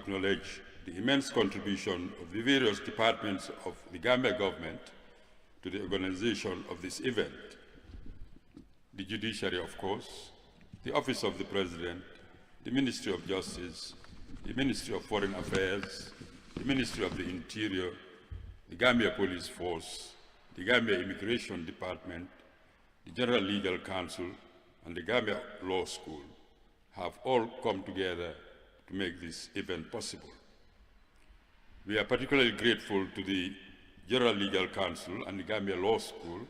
acknowledge the immense contribution of the various departments of the Gambia government to the organization of this event. The judiciary, of course, the Office of the President, the Ministry of Justice, the Ministry of Foreign Affairs, the Ministry of the Interior, the Gambia Police Force, the Gambia Immigration Department, the General Legal Council, and the Gambia Law School have all come together to make this event possible. We are particularly grateful to the General Legal Council and the Gambia Law School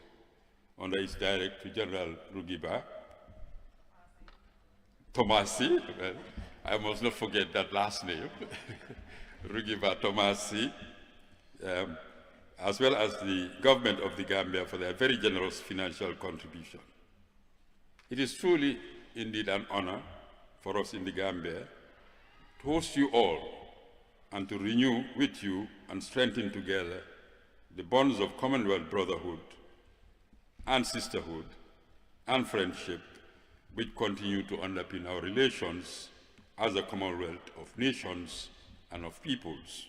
under its Director General Rugiba Tomasi. Well, I must not forget that last name, Rugiba Tomasi, as well as the government of the Gambia for their very generous financial contribution. It is truly indeed an honor for us in the Gambia to host you all and to renew with you and strengthen together the bonds of Commonwealth brotherhood and sisterhood and friendship which continue to underpin our relations as a Commonwealth of nations and of peoples.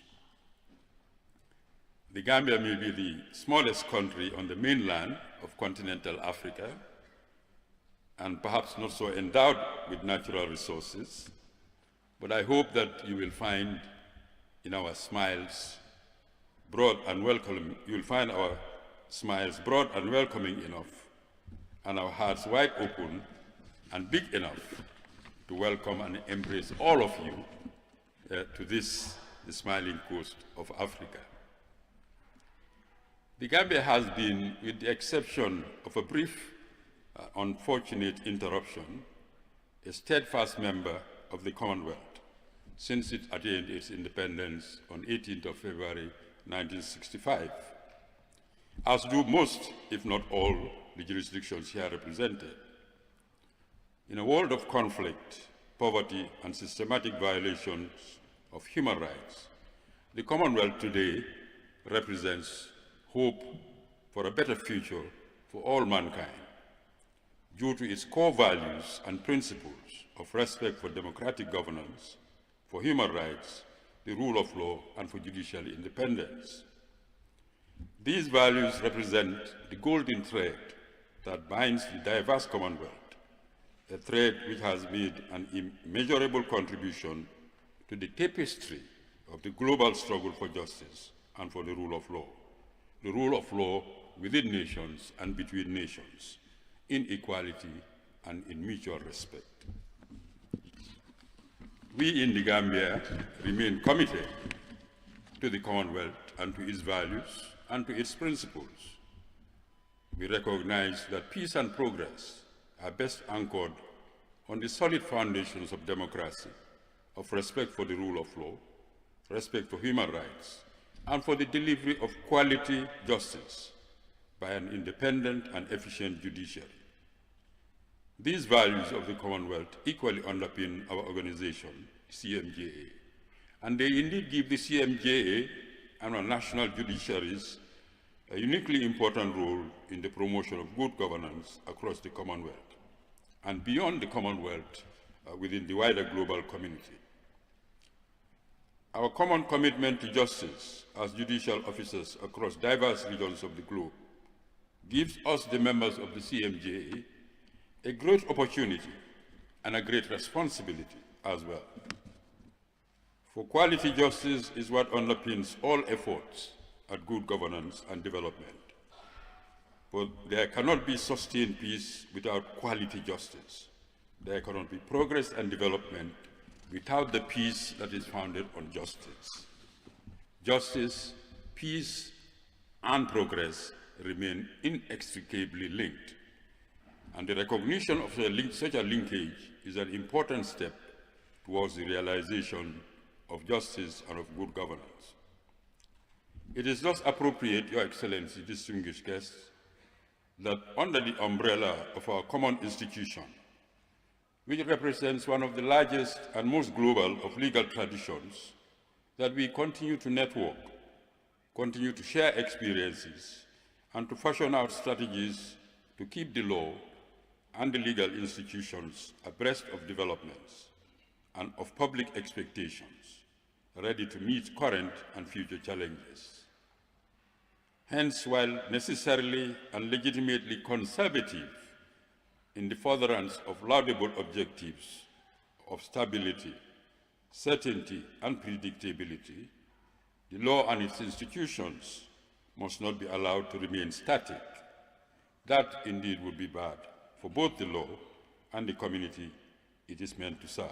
The Gambia may be the smallest country on the mainland of continental Africa and perhaps not so endowed with natural resources, but I hope that you will find in our smiles broad and welcoming, you will find our smiles broad and welcoming enough and our hearts wide open and big enough to welcome and embrace all of you to this, the smiling coast of Africa. The Gambia has been, with the exception of a brief, unfortunate interruption, a steadfast member of the Commonwealth since it attained its independence on 18th of February 1965, as do most, if not all, the jurisdictions here represented. In a world of conflict, poverty, and systematic violations of human rights, the Commonwealth today represents hope for a better future for all mankind, due to its core values and principles of respect for democratic governance, for human rights, the rule of law, and for judicial independence. These values represent the golden thread that binds the diverse Commonwealth, a thread which has made an immeasurable contribution to the tapestry of the global struggle for justice and for the rule of law within nations and between nations, in equality and in mutual respect. We in the Gambia remain committed to the Commonwealth and to its values and to its principles. We recognize that peace and progress are best anchored on the solid foundations of democracy, of respect for the rule of law, respect for human rights, and for the delivery of quality justice by an independent and efficient judiciary. These values of the Commonwealth equally underpin our organization, CMJA, and they indeed give the CMJA and our national judiciaries a uniquely important role in the promotion of good governance across the Commonwealth and beyond the Commonwealth within the wider global community. Our common commitment to justice as judicial officers across diverse regions of the globe gives us, the members of the CMJA, a great opportunity and a great responsibility as well. For quality justice is what underpins all efforts at good governance and development. But there cannot be sustained peace without quality justice. There cannot be progress and development without the peace that is founded on justice. Justice, peace, and progress remain inextricably linked. And the recognition of such a linkage is an important step towards the realization of justice and of good governance. It is thus appropriate, Your Excellency, distinguished guests, that under the umbrella of our common institution, which represents one of the largest and most global of legal traditions, that we continue to network, continue to share experiences, and to fashion out strategies to keep the law and the legal institutions abreast of developments and of public expectations, ready to meet current and future challenges. Hence, while necessarily and legitimately conservative in the furtherance of laudable objectives of stability, certainty, and predictability, the law and its institutions must not be allowed to remain static. That indeed would be bad for both the law and the community it is meant to serve.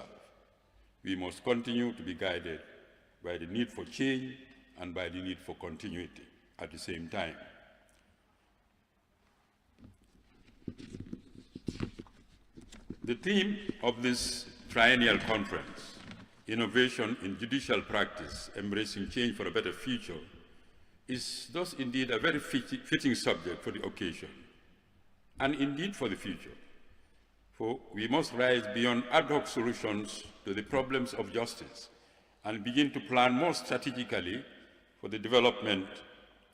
We must continue to be guided by the need for change and by the need for continuity at the same time. The theme of this triennial conference, Innovation in Judicial Practice, Embracing Change for a Better Future, is thus indeed a very fitting subject for the occasion, and indeed for the future. For we must rise beyond ad hoc solutions to the problems of justice and begin to plan more strategically for the development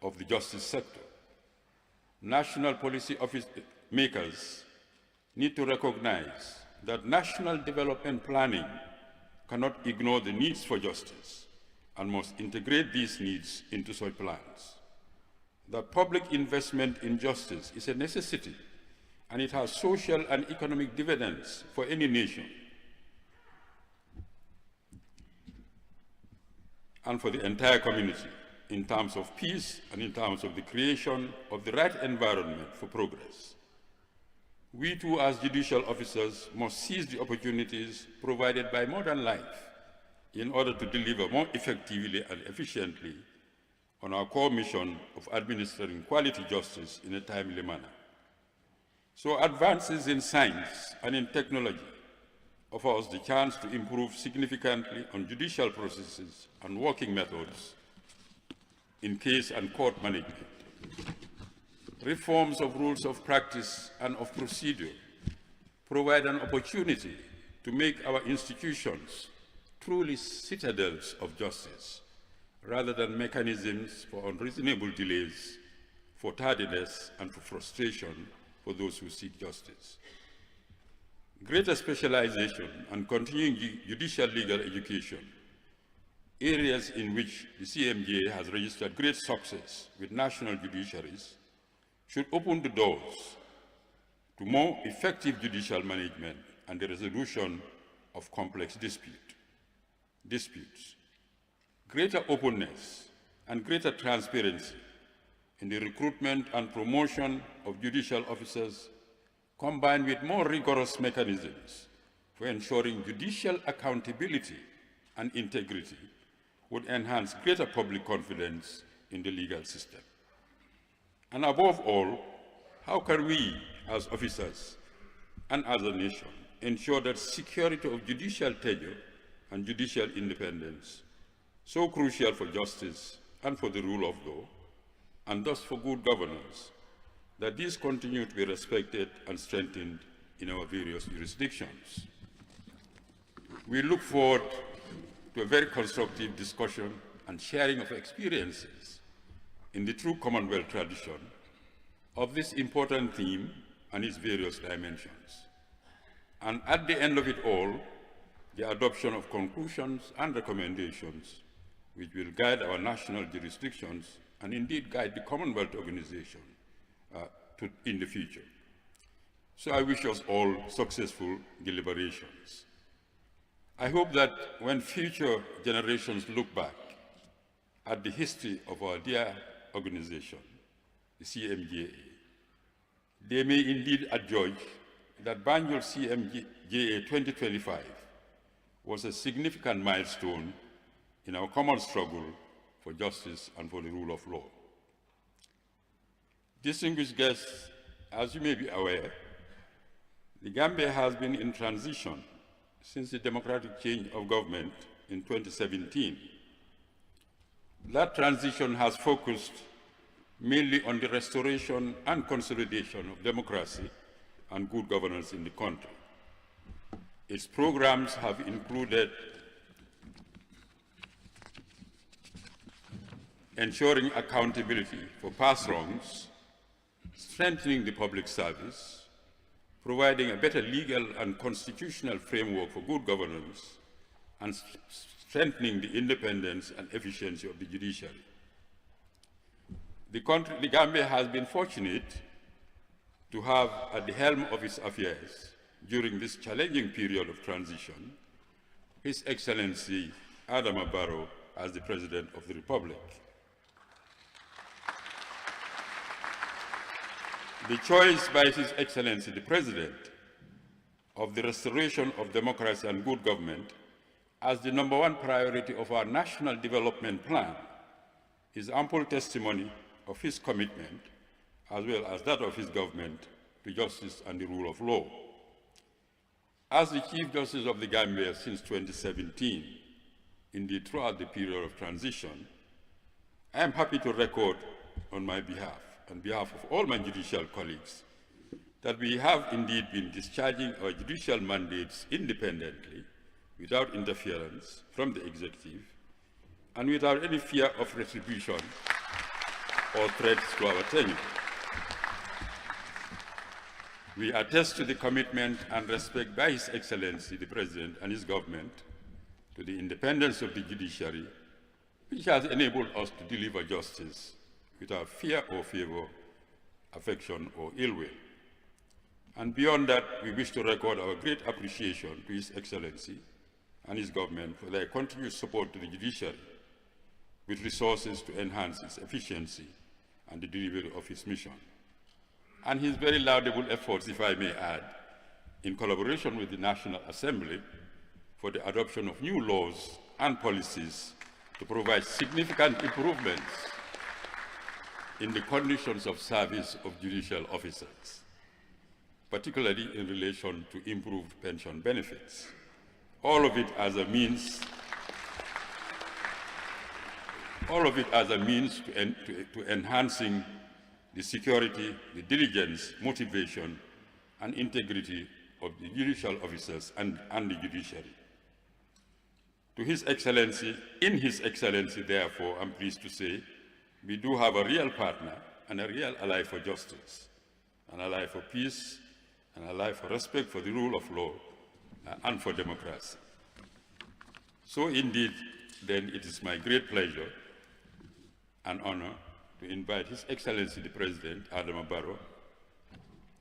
of the justice sector. National policy office makers need to recognize that national development planning cannot ignore the needs for justice and must integrate these needs into such plans. That public investment in justice is a necessity, and it has social and economic dividends for any nation and for the entire community in terms of peace and in terms of the creation of the right environment for progress. We too, as judicial officers, must seize the opportunities provided by modern life in order to deliver more effectively and efficiently on our core mission of administering quality justice in a timely manner. So advances in science and in technology offer us the chance to improve significantly on judicial processes and working methods in case and court management. Reforms of rules of practice and of procedure provide an opportunity to make our institutions truly citadels of justice, rather than mechanisms for unreasonable delays, for tardiness, and for frustration for those who seek justice. Greater specialization and continuing judicial legal education, areas in which the CMJ has registered great success with national judiciaries, should open the doors to more effective judicial management and the resolution of complex disputes. Greater openness and greater transparency in the recruitment and promotion of judicial officers, combined with more rigorous mechanisms for ensuring judicial accountability and integrity, would enhance greater public confidence in the legal system. And above all, how can we, as officers and as a nation, ensure that security of judicial tenure and judicial independence, so crucial for justice and for the rule of law, and thus for good governance, that these continue to be respected and strengthened in our various jurisdictions? We look forward to a very constructive discussion and sharing of experiences in the true Commonwealth tradition of this important theme and its various dimensions. And at the end of it all, the adoption of conclusions and recommendations which will guide our national jurisdictions and indeed guide the Commonwealth organization in the future. So I wish us all successful deliberations. I hope that when future generations look back at the history of our dear organization, the CMJA, they may indeed adjudge that Banjul CMJA 2025 was a significant milestone in our common struggle for justice and for the rule of law. Distinguished guests, as you may be aware, the Gambia has been in transition since the democratic change of government in 2017. That transition has focused mainly on the restoration and consolidation of democracy and good governance in the country. Its programs have included ensuring accountability for past wrongs, strengthening the public service, providing a better legal and constitutional framework for good governance, and strengthening the independence and efficiency of the judiciary. The Gambia has been fortunate to have at the helm of its affairs during this challenging period of transition His Excellency Adama Barrow as the President of the Republic. The choice by His Excellency the President of the restoration of democracy and good government as the #1 priority of our national development plan is ample testimony of his commitment, as well as that of his government, to justice and the rule of law. As the Chief Justice of the Gambia since 2017, indeed throughout the period of transition, I am happy to record on my behalf, on behalf of all my judicial colleagues, that we have indeed been discharging our judicial mandates independently, without interference from the executive, and without any fear of retribution or threats to our tenure. We attest to the commitment and respect by His Excellency the President and his government to the independence of the judiciary, which has enabled us to deliver justice without fear or favor, affection or ill will. And beyond that, we wish to record our great appreciation to His Excellency and his government for their continued support to the judiciary, with resources to enhance its efficiency and the delivery of its mission. And his very laudable efforts, if I may add, in collaboration with the National Assembly for the adoption of new laws and policies to provide significant improvements in the conditions of service of judicial officers, particularly in relation to improved pension benefits. All of it as a means to enhancing the security, the diligence, motivation, and integrity of the judicial officers and the judiciary. To His Excellency, in His Excellency, therefore, I'm pleased to say, we do have a real partner and a real ally for justice, an ally for peace, an ally for respect for the rule of law, and for democracy. So indeed, then it is my great pleasure and honor to invite His Excellency the President, Adama Barrow,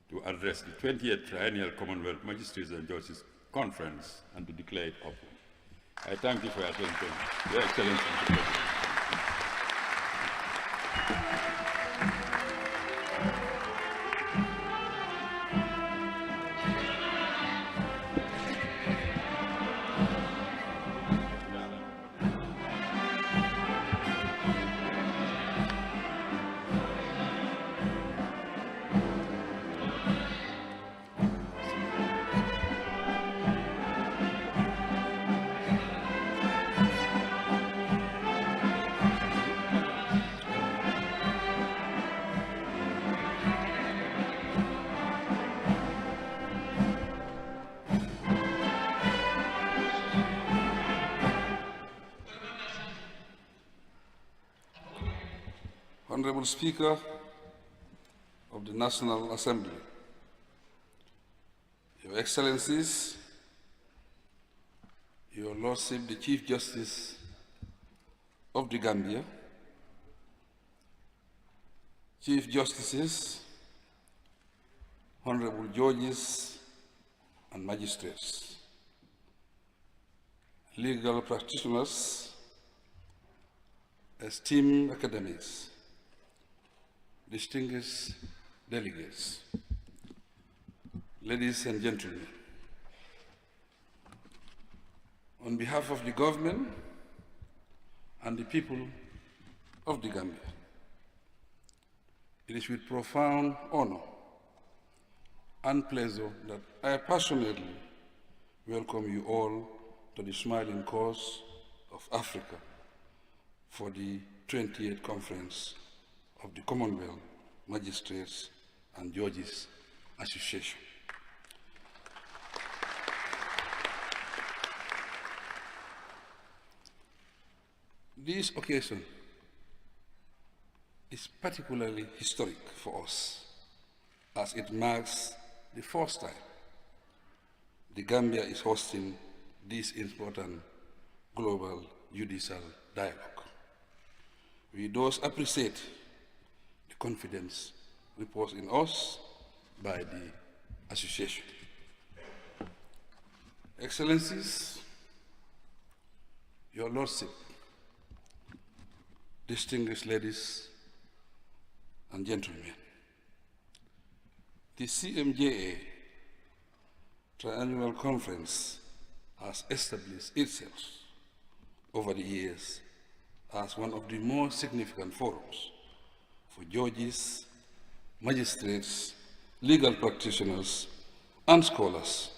to address the 20th Triennial Commonwealth Magistrates and Judges Conference and to declare it open. I thank you for your attention. Your Excellency the President. Honorable Speaker of the National Assembly, Your Excellencies, Your Lordship, the Chief Justice of the Gambia, Chief Justices, Honorable Judges and Magistrates, legal practitioners, esteemed academics, distinguished delegates, ladies and gentlemen, on behalf of the government and the people of the Gambia, it is with profound honor and pleasure that I passionately welcome you all to the Smiling Coast of Africa for the 28th Conference of the Commonwealth Magistrates and Judges Association. This occasion is particularly historic for us, as it marks the first time the Gambia is hosting this important global judicial dialogue. We thus appreciate the confidence reposed in us by the Association. Excellencies, Your Lordship, distinguished ladies and gentlemen, the CMJA Triannual Conference has established itself over the years as one of the most significant forums for judges, magistrates, legal practitioners, and scholars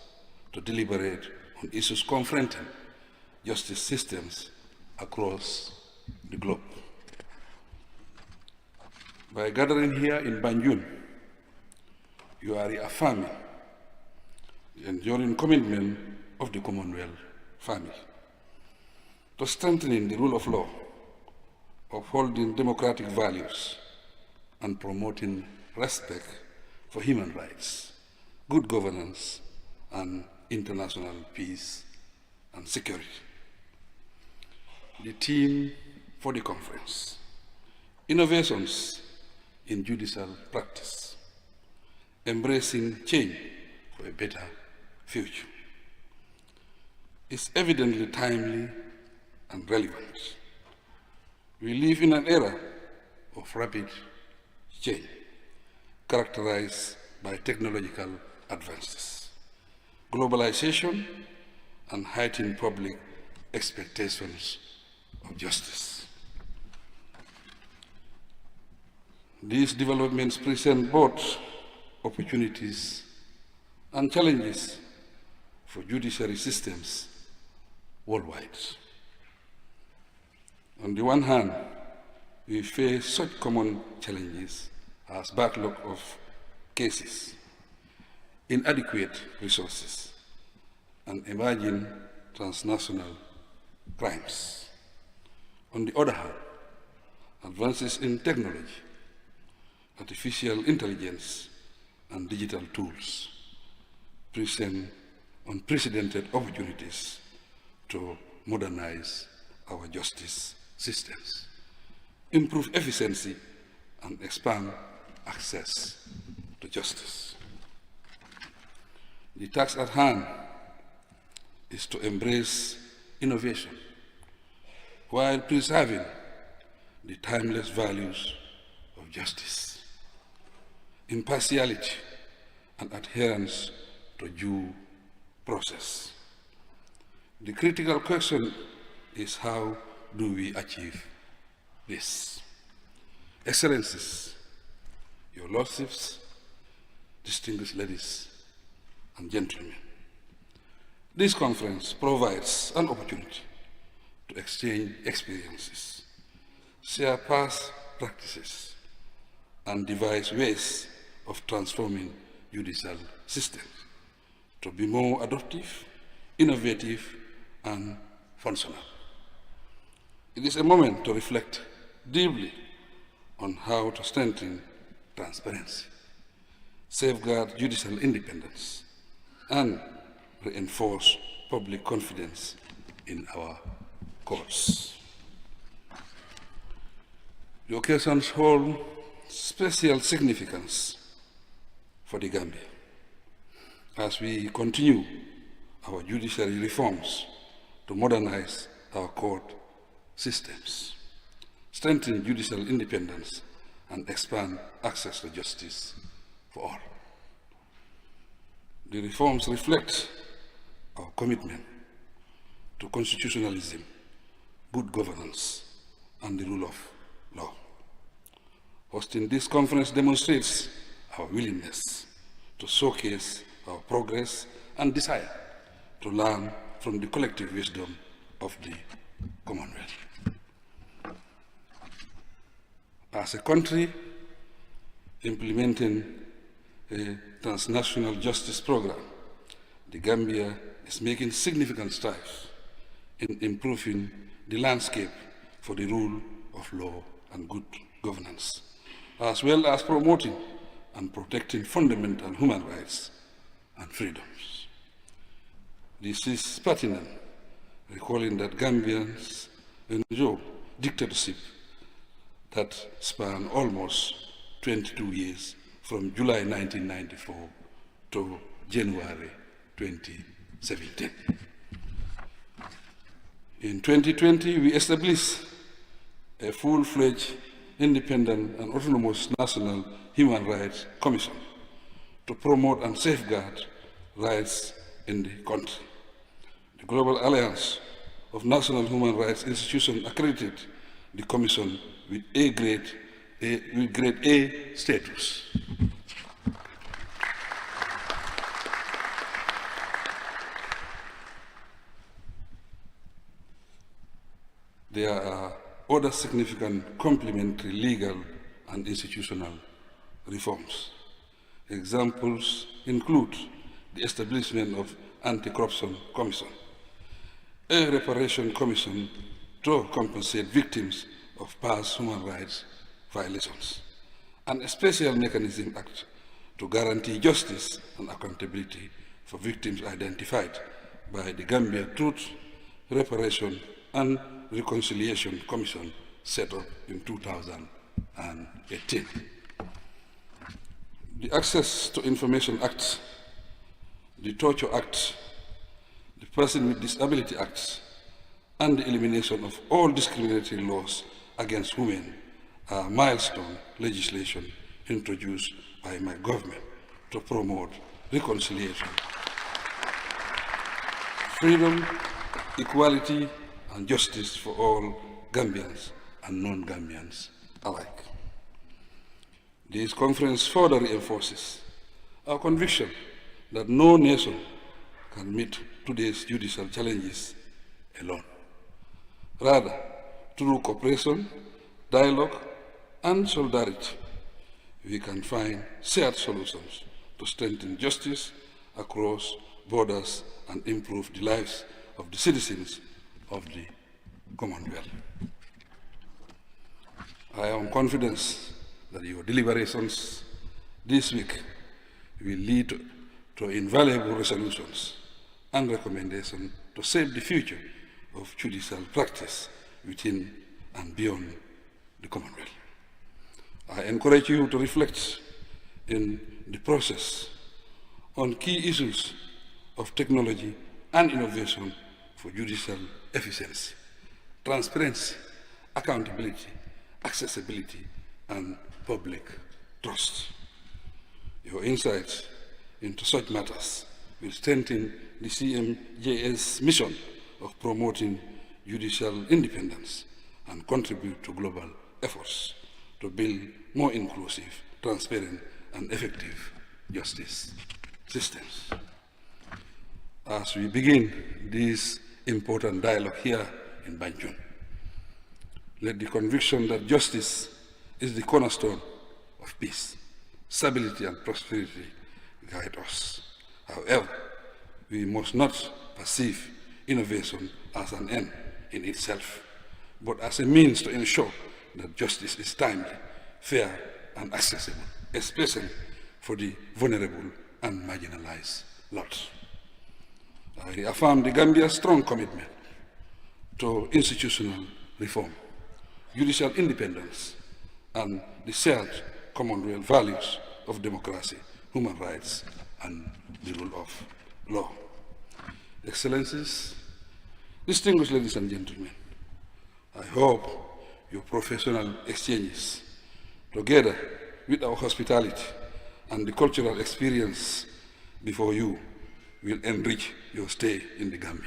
to deliberate on issues confronting justice systems across the globe. By gathering here in Banjul, you are reaffirming the enduring commitment of the Commonwealth family to strengthening the rule of law, upholding democratic values, and promoting respect for human rights, good governance, and international peace and security. The theme for the conference, Innovations in Judicial Practice, Embracing Change for a Better Future, is evidently timely and relevant. We live in an era of rapid change, characterized by technological advances, globalization, and heightened public expectations of justice. These developments present both opportunities and challenges for judiciary systems worldwide. On the one hand, we face such common challenges as backlog of cases, inadequate resources, and emerging transnational crimes. On the other hand, advances in technology, artificial intelligence, and digital tools present unprecedented opportunities to modernize our justice systems, improve efficiency, and expand access to justice. The task at hand is to embrace innovation while preserving the timeless values of justice, impartiality, and adherence to due process. The critical question is, how do we achieve this? Excellencies, Your Lordships, distinguished ladies and gentlemen, this conference provides an opportunity to exchange experiences, share past practices, and devise ways of transforming judicial systems to be more adaptive, innovative, and functional. It is a moment to reflect deeply on how to strengthen transparency, safeguard judicial independence, and reinforce public confidence in our courts. The occasions hold special significance for the Gambia as we continue our judiciary reforms to modernize our court systems, strengthen judicial independence, and expand access to justice for all. The reforms reflect our commitment to constitutionalism, good governance, and the rule of law. Hosting this conference demonstrates our willingness to showcase our progress and desire to learn from the collective wisdom of the Commonwealth. As a country implementing a transnational justice program, the Gambia is making significant strides in improving the landscape for the rule of law and good governance, as well as promoting and protecting fundamental human rights and freedoms. This is pertinent recalling that Gambians endure dictatorship that spanned almost 22 years from July 1994 to January 2017. In 2020, we established a full-fledged, independent and autonomous National Human Rights Commission to promote and safeguard rights in the country. The Global Alliance of National Human Rights Institutions accredited the Commission with grade A status. There are other significant complementary legal and institutional reforms. Examples include the establishment of Anti-Corruption Commission, a reparation commission to compensate victims of past human rights violations, and a special mechanism act to guarantee justice and accountability for victims identified by the Gambia Truth, Reparation and Reconciliation Commission set up in 2018. The Access to Information Act, the Torture Act, the Person with Disability Act, and the elimination of all discriminatory laws against women are milestone legislation introduced by my government to promote reconciliation, freedom, equality, and justice for all Gambians and non-Gambians alike. This conference further reinforces our conviction that no nation can meet today's judicial challenges alone. Rather, through cooperation, dialogue, and solidarity, we can find shared solutions to strengthen justice across borders and improve the lives of the citizens of the Commonwealth. I am confident that your deliberations this week will lead to invaluable resolutions and recommendations to shape the future of judicial practice within and beyond the Commonwealth. I encourage you to reflect in the process on key issues of technology and innovation for judicial efficiency, transparency, accountability, accessibility, and public trust. Your insights into such matters will strengthen the CMJ's mission of promoting judicial independence and contribute to global efforts to build more inclusive, transparent, and effective justice systems. As we begin this important dialogue here in Banjul, let the conviction that justice is the cornerstone of peace, stability, and prosperity guide us. However, we must not perceive innovation as an end in itself, but as a means to ensure that justice is timely, fair, and accessible, especially for the vulnerable and marginalized lot. I reaffirm the Gambia's strong commitment to institutional reform, judicial independence, and the shared Commonwealth values of democracy, human rights, and the rule of law. Excellencies, distinguished ladies and gentlemen, I hope your professional exchanges, together with our hospitality and the cultural experience before you, will enrich your stay in the Gambia.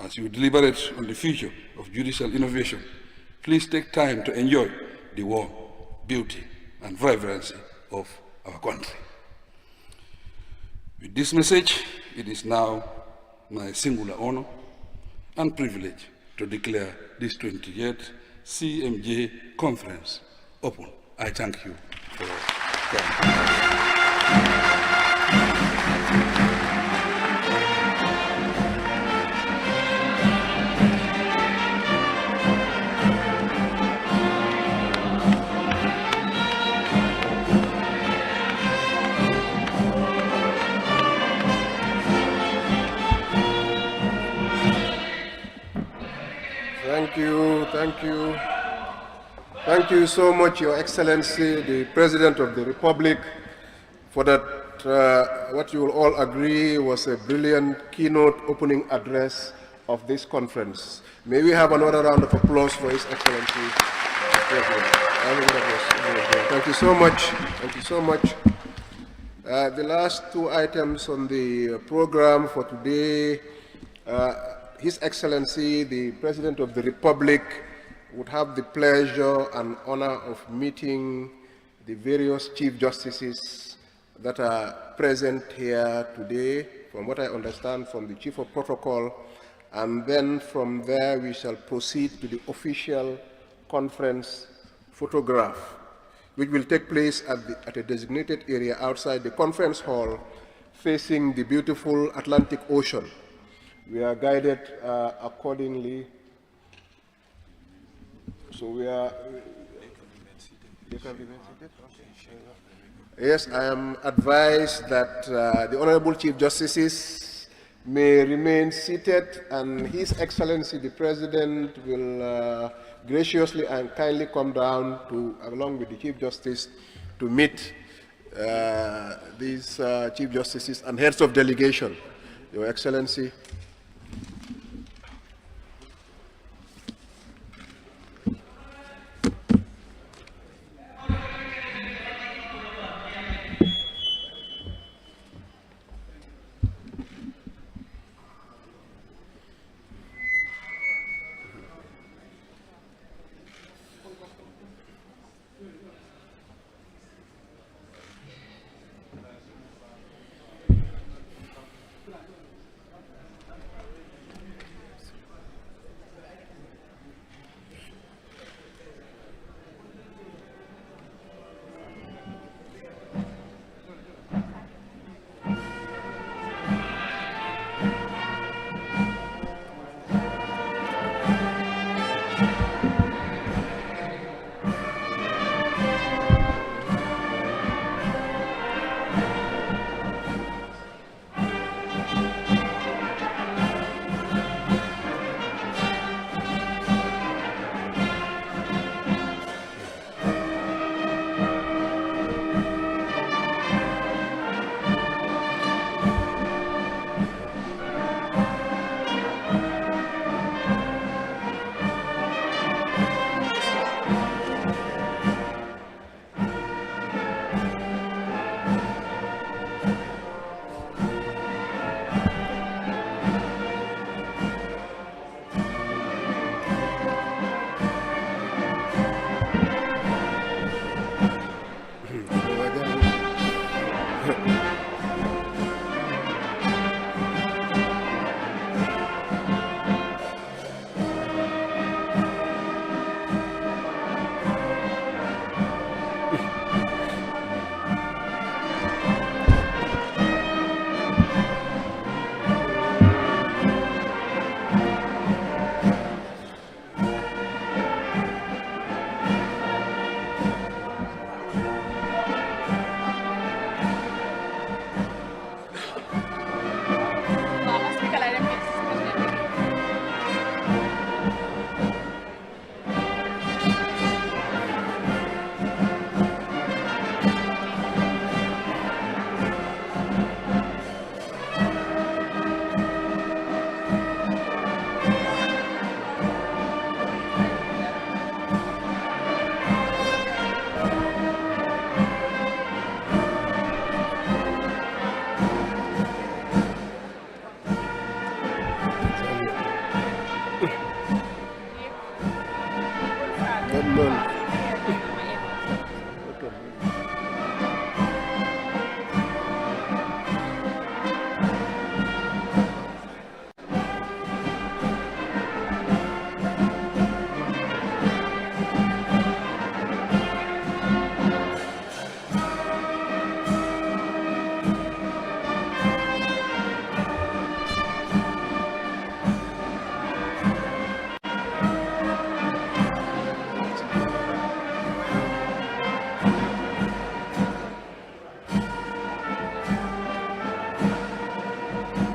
As you deliberate on the future of judicial innovation, please take time to enjoy the warmth, beauty, and vibrancy of our country. With this message, it is now my singular honor and privilege to declare this 28th CMJ conference open. I thank you for coming. Thank you. Thank you so much, Your Excellency, the President of the Republic, for that, what you will all agree was a brilliant keynote opening address of this conference. May we have another round of applause for His Excellency. Thank you so much. Thank you so much. The last two items on the program for today, His Excellency, the President of the Republic, would have the pleasure and honor of meeting the various Chief Justices that are present here today, from what I understand from the Chief of Protocol, and then from there we shall proceed to the official conference photograph, which will take place at a designated area outside the conference hall facing the beautiful Atlantic Ocean. We are guided accordingly. So we are... Yes, I am advised that the Honorable Chief Justices may remain seated, and His Excellency the President will graciously and kindly come down to, along with the Chief Justice, to meet these Chief Justices and heads of delegation. Your Excellency.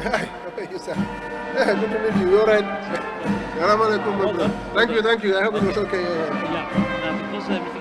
Hi, how are you, sir? Good to meet you. You all right? Assalamu alaikum, my brother. Thank you. I hope it was okay. Yeah, because